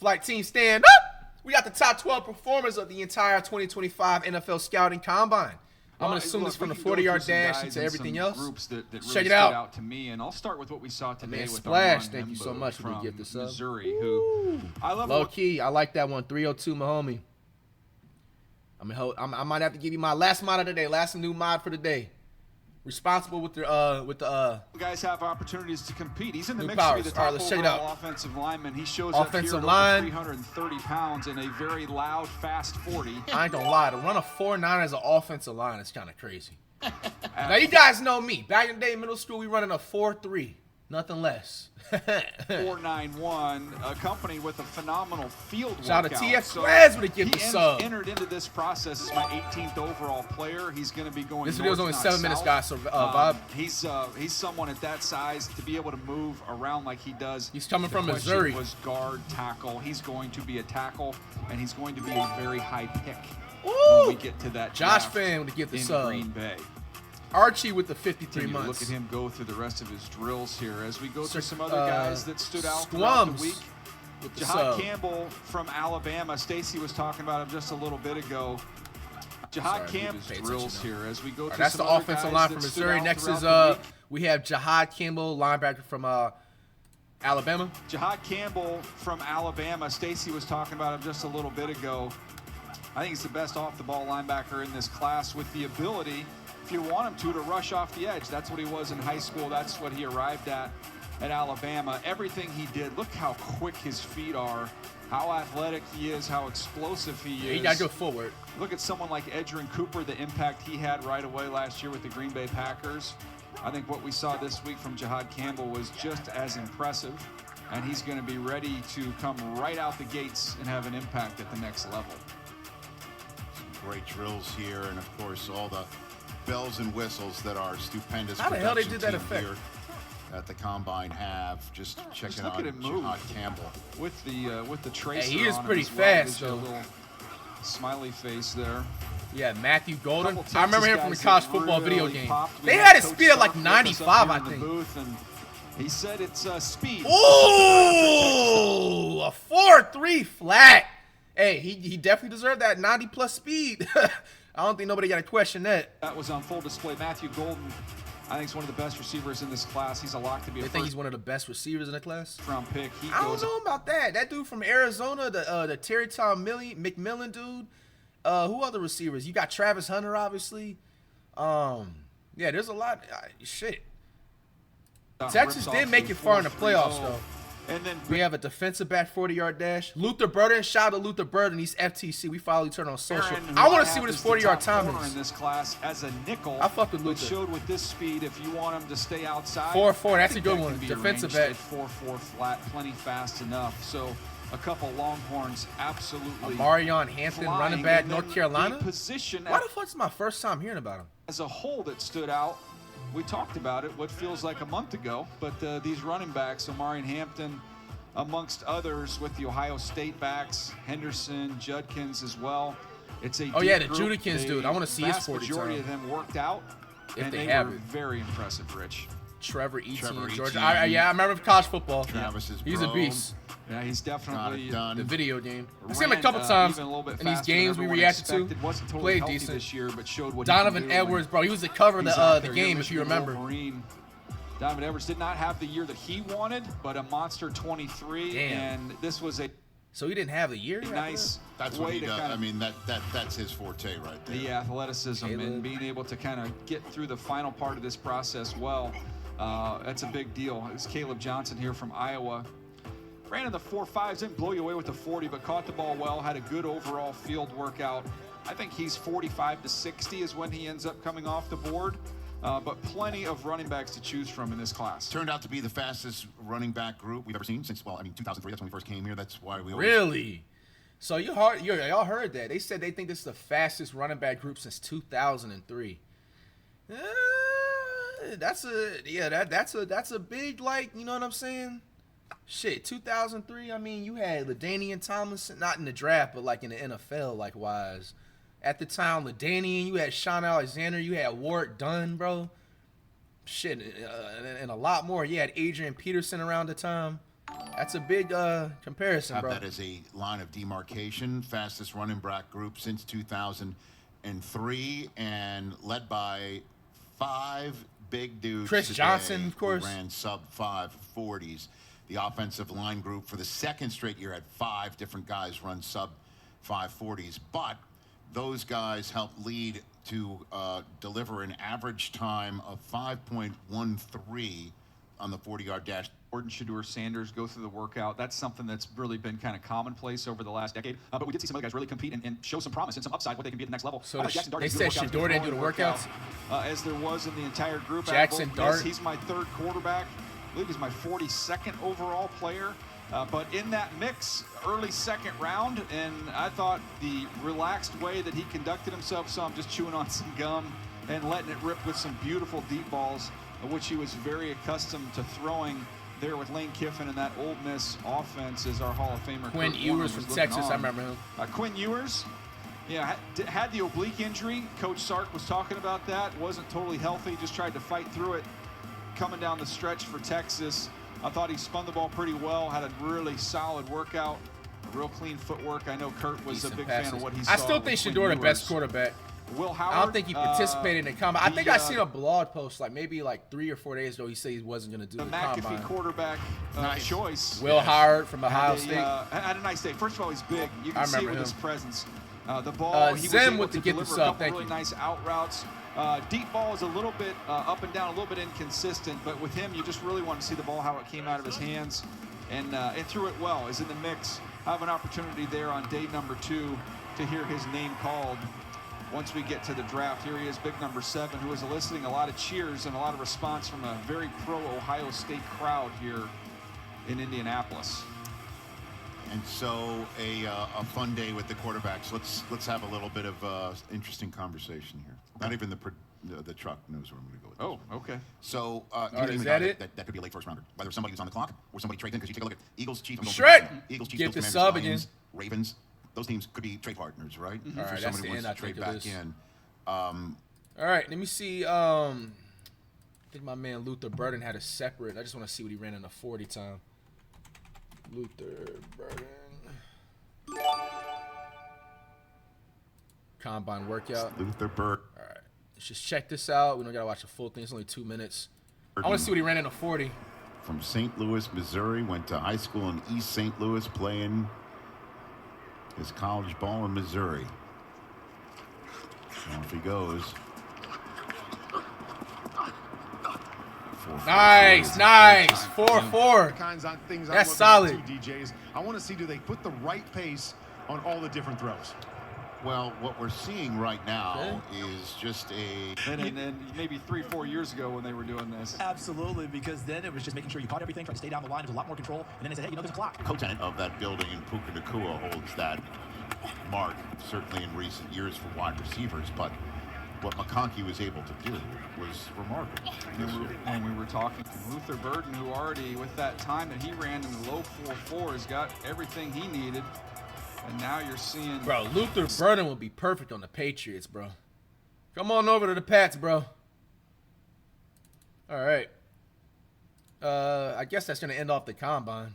Flight team, stand up. We got the top 12 performers of the entire 2025 NFL Scouting Combine. I'm going to assume this from the 40-yard dash into everything else. Groups that really Check it stood out. out to me, and I'll start with what we saw today with Splash. Armand Thank you so Hembo much for from the gift this up. Missouri, who I love. Low key, I like that one. 302, my homie. I might have to give you my last mod of the day, last new mod for the day. Responsible with the guys have opportunities to compete. He's in the new mix powers. to be the All top right, let's check it overall out. offensive lineman. He shows Offensive up here line. at over 330 pounds in a very loud, fast 40. I ain't gonna lie, to run a 4.9 as an offensive line is kind of crazy. Now you guys know me. Back in the day, middle school, we running a 4.3, nothing less. 491, accompanied with a phenomenal field Shout out workout. to TF Squares with a gift He of sub. entered into this process as my 18th overall player. He's going to be going. This video's north, only not 7 minutes, south. guys. So Bob, He's someone at that size to be able to move around like he does. he's coming from The question Missouri. was guard, tackle. He's going to be a tackle, and he's going to be a very high pick when we get to that. Josh draft Fan with the gift of in sub. Green Bay. Archie with the 53 Continue to months. look at him go through the rest of his drills here as we go through Sir, some other guys that stood out throughout the Squams week. with the Jihad sub. Campbell from Alabama. Stacy was talking about him just a little bit ago. Jihad Campbell's drills here as we go through That's some the other offensive guys line that from stood Missouri. out Next is throughout the week. we have Jihad Campbell, linebacker from Alabama. Jihad Campbell from Alabama. Stacy was talking about him just a little bit ago. I think he's the best off-the-ball linebacker in this class with the ability, if you want him to rush off the edge. That's what he was in high school. That's what he arrived at Alabama. Everything he did, look how quick his feet are, how athletic he is, how explosive he is. He got to go forward. Look at someone like Edgerrin Cooper, the impact he had right away last year with the Green Bay Packers. I think what we saw this week from Jihad Campbell was just as impressive, and he's going to be ready to come right out the gates and have an impact at the next level. Great drills here, and of course all the bells and whistles that our stupendous How the hell they production did that team effect? here at the Combine have. Just checking look out at him move. Jihad Campbell. With the tracer Hey, he is on him pretty as well. fast, Gives you a though. little smiley face there. Yeah, Matthew Golden. Couple I remember him Texas from the guys college that football video really game. popped. We They had had a Coach speed at like Stark with us up 95, here I in the think. booth, and he said it's speed. Ooh, a 4.3 flat. Hey, he definitely deserved that 90+ speed. I don't think nobody got to question that. That was on full display. Matthew Golden, I think, is one of the best receivers in this class. He's a lock to be a They think he's one of the best receivers in the class? first-round pick. He I don't goes know about that. That dude from Arizona, the Terry Tom McMillan dude. Who other receivers? You got Travis Hunter, obviously. Yeah, there's a lot. Shit. Texas did make it far in the playoffs, though. And then We have a defensive back 40-yard dash. Luther Burden. Shout out to Luther Burden. He's FTC. We follow each other on social. Aaron, who I want to have see what his is the 40-yard top time corner is. in this class as a nickel. I fuck with but Luther. showed with this speed, if you want him to stay outside. 4.4, that's a I think good that one. can be Defensive arranged back. at 4.4 flat, plenty fast enough. So a couple Longhorns absolutely. Marion Hampton, flying. running back, And then North Carolina. the position Why the fuck is my first time hearing about him? as a whole that stood out. We talked about it what feels like a month ago, but these running backs, Omarion Hampton amongst others, with the Ohio State backs, Henderson, Judkins as well. It's a Oh, yeah, deep the group. Judkins The dude. I wanna see his vast 40 majority time. of them worked out, If and they they have were it. very impressive, Rich. Trevor Etienne, Trevor Georgia. Etienne. Yeah, I remember from college football. Travis's He's a bro. beast. Yeah, he's Got definitely it done. The video game. I've seen him a ran, couple times even a little bit in these faster than games we everyone reacted to. expected. Wasn't totally Played healthy decent. this year, but showed what he can Donovan do, Edwards, and bro. He was the cover of he's out the there. game, Your if you Michigan remember. Wolverine. Donovan Edwards did not have the year that he wanted, but a monster 23, Damn. and this was a So he didn't have a year? after nice That's what way he to does. kind I of mean, that's his forte right there. the athleticism Caleb. and being able to kind of get through the final part of this process well. That's a big deal. It's Caleb Johnson here from Iowa. Ran in the 4.5s, didn't blow you away with the 40, but caught the ball well, had a good overall field workout. I think he's 45 to 60 is when he ends up coming off the board, but plenty of running backs to choose from in this class. Turned out to be the fastest running back group we've ever seen since, 2003. That's when we first came here. That's why we always Really? So y'all heard that. They said they think this is the fastest running back group since 2003. That's a big, like, you know what I'm saying? Shit, 2003, I mean, you had LaDainian Tomlinson, not in the draft, but like in the NFL, like wise. At the time, LaDainian, you had Sean Alexander, you had Ward Dunn, bro. Shit, and a lot more. You had Adrian Peterson around the time. That's a big comparison, bro. That is a line of demarcation, fastest running back group since 2003, and led by 5 big dudes. Chris today Johnson, of course, who ran sub 540s. The offensive line group for the second straight year had 5 different guys run sub 540s, but those guys helped lead to deliver an average time of 5.13 on the 40-yard dash. Gordon, Shedeur, Sanders go through the workout. That's something that's really been kind of commonplace over the last decade. But we did see some other guys really compete and show some promise and some upside, what they can be at the next level. So they said Shedeur didn't do the workouts? As there was in the entire group. Jackson Dart. He's my 3rd quarterback. I believe he's my 42nd overall player. But in that mix, early 2nd round, and I thought the relaxed way that he conducted himself, so I'm just chewing on some gum and letting it rip with some beautiful deep balls, which he was very accustomed to throwing there with Lane Kiffin and that Ole Miss offense as our Hall of Famer. Quinn Ewers from Texas, I remember him. Quinn Ewers, yeah, had the oblique injury. Coach Sark was talking about that. Wasn't totally healthy, just tried to fight through it. Coming down the stretch for Texas, I thought he spun the ball pretty well, had a really solid workout, real clean footwork. I know Kurt was a big fan of what he saw. I still think Shedeur the best quarterback. Will Howard, I don't think he participated in the combine. I think I seen a blog post like maybe like 3 or 4 days ago. He said he wasn't going to do the McAfee combine. quarterback choice. Will Howard from Ohio State. Had a nice day. First of all, he's big. You can see it with his presence. The ball, he was Zim able with to the get deliver the a sub. couple really nice out routes. Deep ball is a little bit up and down, a little bit inconsistent, but with him, you just really want to see the ball, how it came out of his hands, and threw it well. Is in the mix. I have an opportunity there on day number 2 to hear his name called. Once we get to the draft, here he is, big number 7, who is eliciting a lot of cheers and a lot of response from a very pro-Ohio State crowd here in Indianapolis. And so a fun day with the quarterbacks. Let's have a little bit of interesting conversation here. Not even the truck knows where I'm going to go with this. Oh, okay. So is that it? That could be a late 1st rounder. Whether somebody who's on the clock or somebody trades in, because you take a look at Eagles, Chiefs, Shrek. Get the sub again. Ravens. Those teams could be trade partners, right? All right, that's the end. I think of this. All right, let me see. I think my man Luther Burden had a separate. I just want to see what he ran in the 40 time. Luther Burden. Combine workout. Luther Burden. All right, let's just check this out. We don't gotta watch the full thing. It's only 2 minutes. I want to see what he ran in the 40. From St. Louis, Missouri, went to high school in East St. Louis, playing his college ball in Missouri. So off he goes. Nice. 4-4. That's solid. DJs. I want to see, do they put the right pace on all the different throws? Well, what we're seeing right now is just a... And maybe 3-4 years ago when they were doing this. Absolutely, because then it was just making sure you caught everything, trying to stay down the line. There was a lot more control. And then they said, hey, there's a clock. Co-tenant of that building in Puka Nakua holds that mark, certainly in recent years for wide receivers. But what McConkey was able to do was remarkable. And we were talking to Luther Burden, who already, with that time that he ran in the low 4.4s, got everything he needed. And now you're seeing... Bro, Luther Burden will be perfect on the Patriots, bro. Come on over to the Pats, bro. All right. I guess that's going to end off the combine.